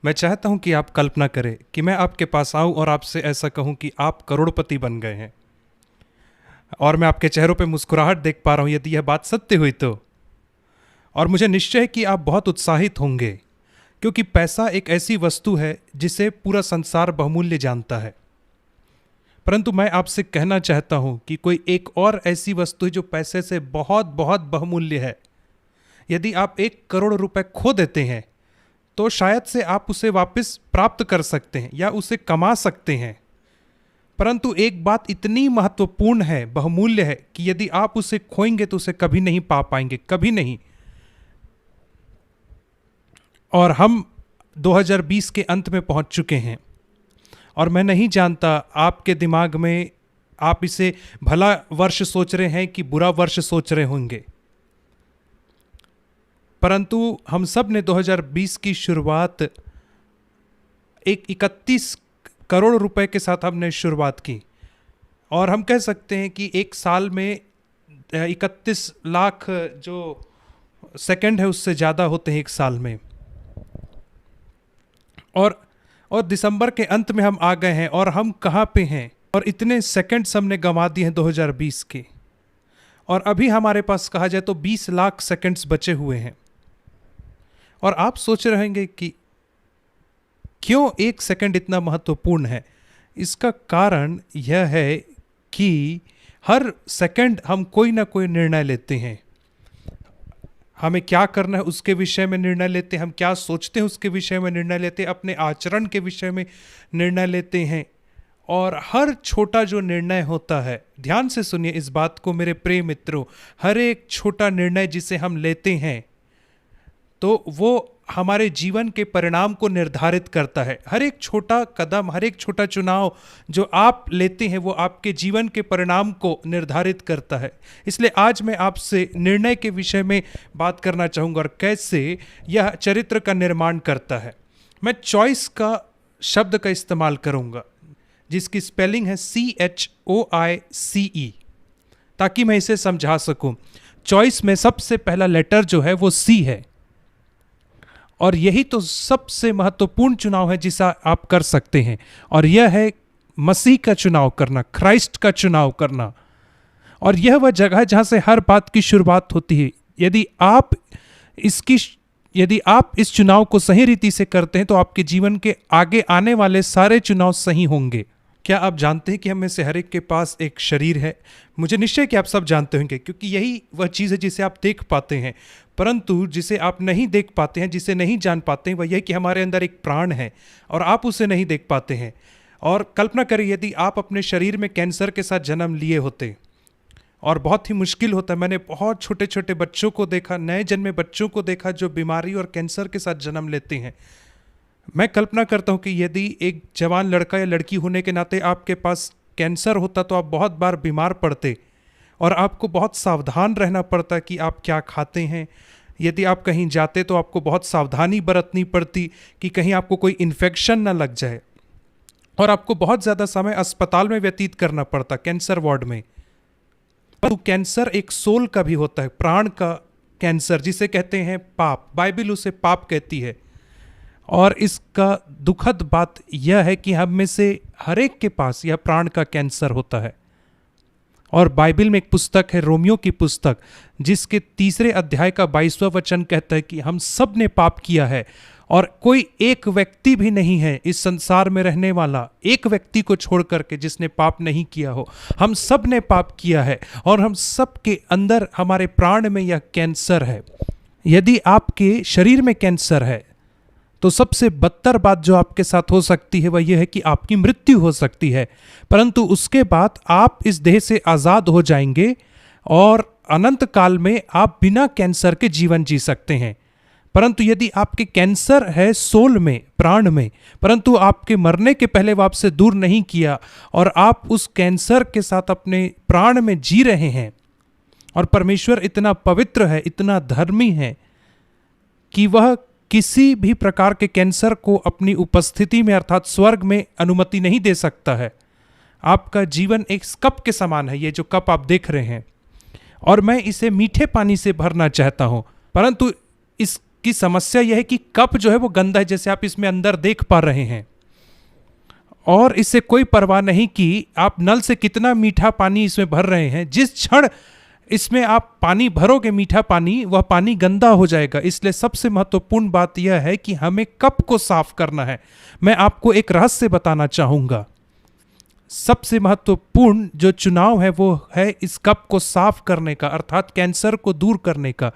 मैं चाहता हूं कि आप कल्पना करें कि मैं आपके पास आऊं और आपसे ऐसा कहूं कि आप करोड़पति बन गए हैं और मैं आपके चेहरों पे मुस्कुराहट देख पा रहा हूं, यदि यह बात सत्य हुई तो। और मुझे निश्चय है कि आप बहुत उत्साहित होंगे, क्योंकि पैसा एक ऐसी वस्तु है जिसे पूरा संसार बहुमूल्य जानता है। परंतु मैं आपसे कहना चाहता हूं कि कोई एक और ऐसी वस्तु है जो पैसे से बहुत बहुत बहुमूल्य है। यदि आप 1 करोड़ रुपए खो देते हैं तो शायद से आप उसे वापस प्राप्त कर सकते हैं या उसे कमा सकते हैं, परंतु एक बात इतनी महत्वपूर्ण है, बहुमूल्य है, कि यदि आप उसे खोएंगे तो उसे कभी नहीं पा पाएंगे, कभी नहीं। और हम 2020 के अंत में पहुंच चुके हैं और मैं नहीं जानता आपके दिमाग में आप इसे भला वर्ष सोच रहे हैं कि बुरा वर्ष सोच रहे होंगे, परंतु हम सब ने 2020 की शुरुआत एक 31 करोड़ रुपए के साथ हमने शुरुआत की। और हम कह सकते हैं कि एक साल में 31 लाख जो सेकंड है उससे ज़्यादा होते हैं एक साल में। और दिसंबर के अंत में हम आ गए हैं और हम कहाँ पे हैं, और इतने सेकंड्स हमने गंवा दिए हैं 2020 के। और अभी हमारे पास कहा जाए तो 20 लाख सेकंड्स बचे हुए हैं। और आप सोच रहे होंगे कि क्यों एक सेकंड इतना महत्वपूर्ण है। इसका कारण यह है कि हर सेकंड हम कोई ना कोई निर्णय लेते हैं। हमें क्या करना है उसके विषय में निर्णय लेते हैं, हम क्या सोचते हैं उसके विषय में निर्णय लेते हैं, अपने आचरण के विषय में निर्णय लेते हैं। और हर छोटा जो निर्णय होता है, ध्यान से सुनिए इस बात को मेरे प्रिय मित्रों, हर एक छोटा निर्णय जिसे हम लेते हैं तो वो हमारे जीवन के परिणाम को निर्धारित करता है। हर एक छोटा कदम, हर एक छोटा चुनाव जो आप लेते हैं वो आपके जीवन के परिणाम को निर्धारित करता है। इसलिए आज मैं आपसे निर्णय के विषय में बात करना चाहूँगा और कैसे यह चरित्र का निर्माण करता है। मैं चॉइस का शब्द का इस्तेमाल करूँगा जिसकी स्पेलिंग है CHOICE, ताकि मैं इसे समझा सकूँ। चॉइस में सबसे पहला लेटर जो है वो C है, और यही तो सबसे महत्वपूर्ण चुनाव है जिसे आप कर सकते हैं, और यह है मसीह का चुनाव करना, क्राइस्ट का चुनाव करना। और यह वह जगह है जहां से हर बात की शुरुआत होती है। यदि आप इस चुनाव को सही रीति से करते हैं तो आपके जीवन के आगे आने वाले सारे चुनाव सही होंगे। क्या आप जानते हैं कि हम में से हर एक के पास एक शरीर है? मुझे निश्चय कि आप सब जानते होंगे, क्योंकि यही वह चीज़ है जिसे आप देख पाते हैं। परंतु जिसे आप नहीं देख पाते हैं, जिसे नहीं जान पाते हैं, वह यह कि हमारे अंदर एक प्राण है और आप उसे नहीं देख पाते हैं। और कल्पना करिए यदि आप अपने शरीर में कैंसर के साथ जन्म लिए होते, और बहुत ही मुश्किल होता है। मैंने बहुत छोटे छोटे बच्चों को देखा, नए जन्मे बच्चों को देखा जो बीमारी और कैंसर के साथ जन्म लेते हैं। मैं कल्पना करता हूँ कि यदि एक जवान लड़का या लड़की होने के नाते आपके पास कैंसर होता तो आप बहुत बार बीमार पड़ते और आपको बहुत सावधान रहना पड़ता कि आप क्या खाते हैं। यदि आप कहीं जाते तो आपको बहुत सावधानी बरतनी पड़ती कि कहीं आपको कोई इन्फेक्शन ना लग जाए, और आपको बहुत ज़्यादा समय अस्पताल में व्यतीत करना पड़ता, कैंसर वार्ड में। पर कैंसर एक सोल का भी होता है, प्राण का कैंसर, जिसे कहते हैं पाप। बाइबल उसे पाप कहती है। और इसका दुखद बात यह है कि हम में से हर एक के पास यह प्राण का कैंसर होता है। और बाइबल में एक पुस्तक है, रोमियो की पुस्तक, जिसके 3 अध्याय का 22वां वचन कहता है कि हम सब ने पाप किया है और कोई एक व्यक्ति भी नहीं है इस संसार में रहने वाला, एक व्यक्ति को छोड़ करके जिसने पाप नहीं किया हो। हम सब ने पाप किया है और हम सब के अंदर, हमारे प्राण में यह कैंसर है। यदि आपके शरीर में कैंसर है तो सबसे बदतर बात जो आपके साथ हो सकती है वह यह है कि आपकी मृत्यु हो सकती है। परंतु उसके बाद आप इस देह से आज़ाद हो जाएंगे और अनंत काल में आप बिना कैंसर के जीवन जी सकते हैं। परंतु यदि आपके कैंसर है सोल में, प्राण में, परंतु आपके मरने के पहले वो आपसे दूर नहीं किया और आप उस कैंसर के साथ अपने प्राण में जी रहे हैं, और परमेश्वर इतना पवित्र है, इतना धर्मी है कि वह किसी भी प्रकार के कैंसर को अपनी उपस्थिति में, अर्थात स्वर्ग में, अनुमति नहीं दे सकता है। आपका जीवन एक कप के समान है, ये जो कप आप देख रहे हैं, और मैं इसे मीठे पानी से भरना चाहता हूं। परंतु इस की समस्या यह है कि कप जो है वो गंदा है, जैसे आप इसमें अंदर देख पा रहे हैं, और इससे कोई परवाह नहीं कि आप नल से कितना मीठा पानी इसमें भर रहे हैं। जिस क्षण इसमें आप पानी भरोगे मीठा पानी, वह पानी गंदा हो जाएगा। इसलिए सबसे महत्वपूर्ण बात यह है कि हमें कप को साफ करना है। मैं आपको एक रहस्य बताना चाहूंगा। सबसे महत्वपूर्ण जो चुनाव है वो है इस कप को साफ करने का, अर्थात कैंसर को दूर करने का।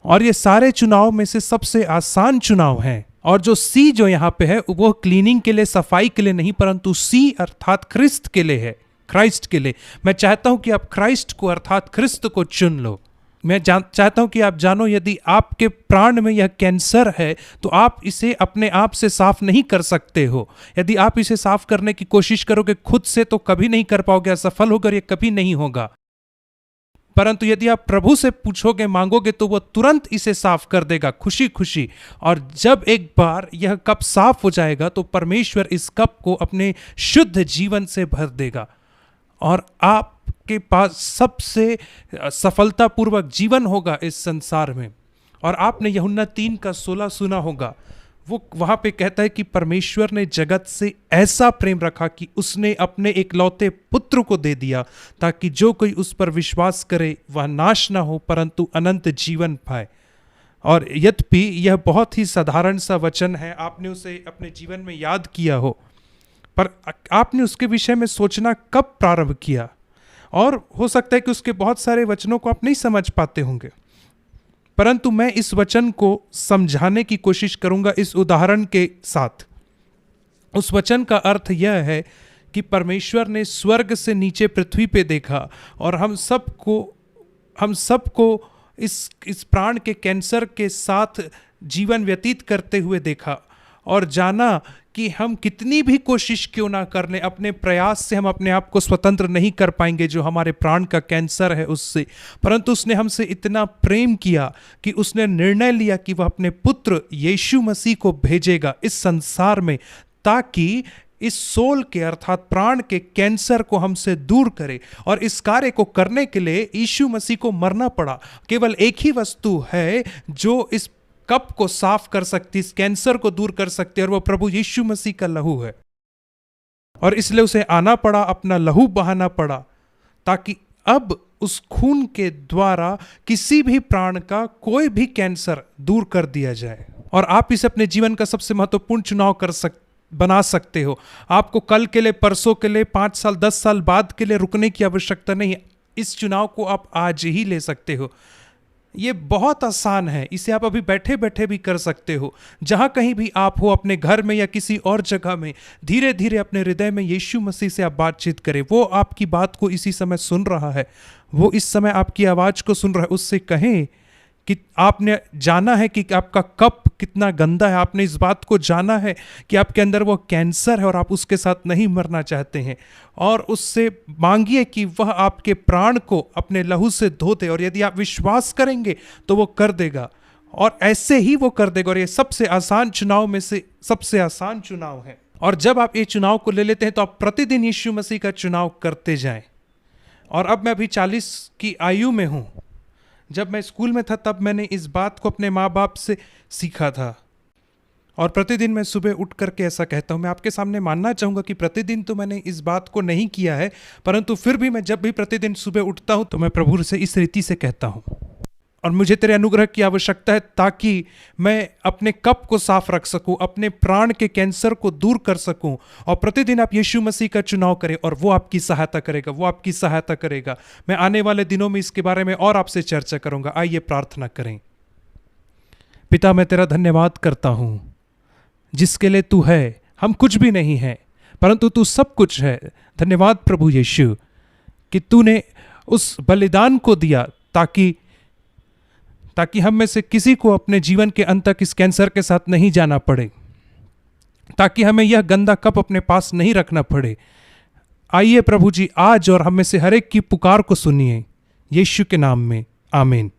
और ये सारे चुनाव में से सबसे आसान चुनाव है। और जो सी जो यहाँ पे है वो क्लीनिंग के लिए, सफाई के लिए नहीं, परंतु सी अर्थात क्रिस्त के लिए है, क्राइस्ट के लिए। मैं चाहता हूं कि आप क्राइस्ट को अर्थात ख्रिस्त को चुन लो। मैं चाहता हूं कि आप जानो, यदि आपके प्राण में यह कैंसर है तो आप इसे अपने आप से साफ नहीं कर सकते हो। यदि आप इसे साफ करने की कोशिश करोगे खुद से तो कभी नहीं कर पाओगे, असफल होकर यह कभी नहीं होगा। परंतु यदि आप प्रभु से पूछोगे, मांगोगे, तो वह तुरंत इसे साफ कर देगा, खुशी खुशी। और जब एक बार यह कप साफ हो जाएगा तो परमेश्वर इस कप को अपने शुद्ध जीवन से भर देगा और आपके पास सबसे सफलतापूर्वक जीवन होगा इस संसार में। और आपने यूहन्ना 3:16 सुना होगा। वो वहां पे कहता है कि परमेश्वर ने जगत से ऐसा प्रेम रखा कि उसने अपने एकलौते पुत्र को दे दिया, ताकि जो कोई उस पर विश्वास करे वह नाश ना हो परंतु अनंत जीवन पाए। और यद्यपि यह बहुत ही साधारण सा वचन है, आपने उसे अपने जीवन में याद किया हो, पर आपने उसके विषय में सोचना कब प्रारंभ किया? और हो सकता है कि उसके बहुत सारे वचनों को आप नहीं समझ पाते होंगे, परंतु मैं इस वचन को समझाने की कोशिश करूंगा इस उदाहरण के साथ। उस वचन का अर्थ यह है कि परमेश्वर ने स्वर्ग से नीचे पृथ्वी पे देखा और हम सबको इस प्राण के कैंसर के साथ जीवन व्यतीत करते हुए देखा और जाना कि हम कितनी भी कोशिश क्यों ना कर लें, अपने प्रयास से हम अपने आप को स्वतंत्र नहीं कर पाएंगे जो हमारे प्राण का कैंसर है उससे। परंतु उसने हमसे इतना प्रेम किया कि उसने निर्णय लिया कि वह अपने पुत्र यीशु मसीह को भेजेगा इस संसार में, ताकि इस सोल के अर्थात प्राण के कैंसर को हमसे दूर करे। और इस कार्य को करने के लिए यीशु मसीह को मरना पड़ा। केवल एक ही वस्तु है जो इस कप को साफ कर सकती, इस कैंसर को दूर कर सकती है, और वो प्रभु यीशु मसीह का लहू है। और इसलिए उसे आना पड़ा, अपना लहू बहाना पड़ा, ताकि अब उस खून के द्वारा किसी भी प्राण का कोई भी कैंसर दूर कर दिया जाए। और आप इसे अपने जीवन का सबसे महत्वपूर्ण चुनाव बना सकते हो। आपको कल के लिए, परसों के लिए, 5 साल 10 साल बाद के लिए रुकने की आवश्यकता नहीं है। इस चुनाव को आप आज ही ले सकते हो। ये बहुत आसान है, इसे आप अभी बैठे बैठे भी कर सकते हो। जहां कहीं भी आप हो, अपने घर में या किसी और जगह में, धीरे धीरे अपने हृदय में यीशु मसीह से आप बातचीत करें। वो आपकी बात को इसी समय सुन रहा है, वो इस समय आपकी आवाज को सुन रहा है। उससे कहें कि आपने जाना है कि आपका कप कितना गंदा है, आपने इस बात को जाना है कि आपके अंदर वो कैंसर है और आप उसके साथ नहीं मरना चाहते हैं। और उससे मांगिए कि वह आपके प्राण को अपने लहू से धो दे, और यदि आप विश्वास करेंगे तो वो कर देगा, और ऐसे ही वो कर देगा। और ये सबसे आसान चुनाव में से सबसे आसान चुनाव है। और जब आप ये चुनाव को ले लेते हैं तो आप प्रतिदिन यीशु मसीह का चुनाव करते जाएं। और अब मैं अभी 40 की आयु में हूं। जब मैं स्कूल में था तब मैंने इस बात को अपने माँ बाप से सीखा था, और प्रतिदिन मैं सुबह उठ करके ऐसा कहता हूँ। मैं आपके सामने मानना चाहूँगा कि प्रतिदिन तो मैंने इस बात को नहीं किया है, परंतु फिर भी मैं जब भी प्रतिदिन सुबह उठता हूँ तो मैं प्रभु से इस रीति से कहता हूँ, और मुझे तेरे अनुग्रह की आवश्यकता है ताकि मैं अपने कप को साफ रख सकूं, अपने प्राण के कैंसर को दूर कर सकूं। और प्रतिदिन आप यीशु मसीह का चुनाव करें और वो आपकी सहायता करेगा, वो आपकी सहायता करेगा। मैं आने वाले दिनों में इसके बारे में और आपसे चर्चा करूंगा। आइए प्रार्थना करें। पिता, मैं तेरा धन्यवाद करता हूं जिसके लिए तू है। हम कुछ भी नहीं है परंतु तू सब कुछ है। धन्यवाद प्रभु यीशु कि तूने उस बलिदान को दिया ताकि हम में से किसी को अपने जीवन के अंत तक इस कैंसर के साथ नहीं जाना पड़े, ताकि हमें यह गंदा कप अपने पास नहीं रखना पड़े। आइए प्रभु जी आज और हम में से हर एक की पुकार को सुनिए, यीशु के नाम में, आमीन।